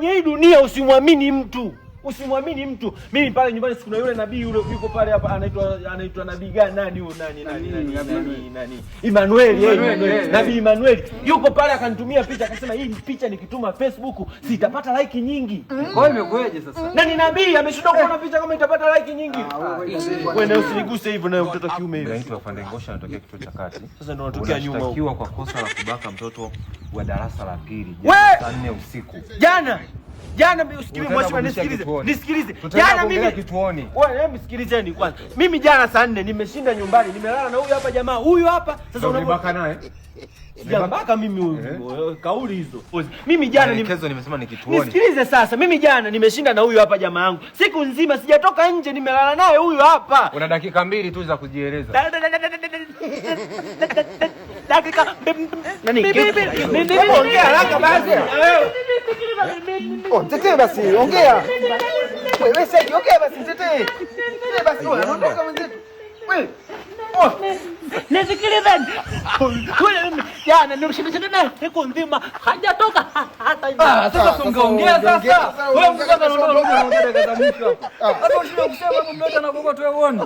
kwenye hii dunia usimwamini mtu. Usimwamini mtu. Mimi pale nyumbani sikuna yule nabii yule yuko pale hapa anaitwa nabii gani nani huyo nani? Emmanuel. Nabii Emmanuel. Yuko pale akanitumia picha akasema hii picha nikituma Facebook sitapata like nyingi. Kwa hiyo imekueje sasa? Na ni nabii ameshindwa kuona picha kama itapata like nyingi. Wewe na usiniguse hivyo na mtoto kiume hivi. Naitwa Afande Ngosha anatokea kituo cha kati. Sasa ndio anatokea nyuma huko. Unashtakiwa kwa kosa la kubaka mtoto wa darasa la pili saa 4 usiku. Jana mimi usikilize mheshimiwa nisikilize. Jana mimi kituoni. Wewe hebu sikilizeni kwanza. Mimi jana saa 4 nimeshinda nyumbani, nimelala na huyu hapa jamaa. Huyu hapa sasa unabaka naye. Sijabaka mimi huyu. Kauli hizo. Mimi jana nimesema ni kituoni. Nisikilize sasa. Mimi jana nimeshinda na huyu hapa jamaa yangu. Siku nzima sijatoka nje, nimelala naye huyu hapa. Una dakika 2 tu za kujieleza. Dakika nani? Ongea haraka basi. Tetee basi, ongea. Wewe sasa ongea basi, tetee. Tetee basi, ondoka mwenzetu. Wewe. Nisikilizeni. Jana nimeshinda naye siku nzima hajatoka hata hivi. Sasa ungeongea sasa. Wewe ungeza unaongea dakika za mwisho. Hata usije kusema mmoja na gogo tu uone.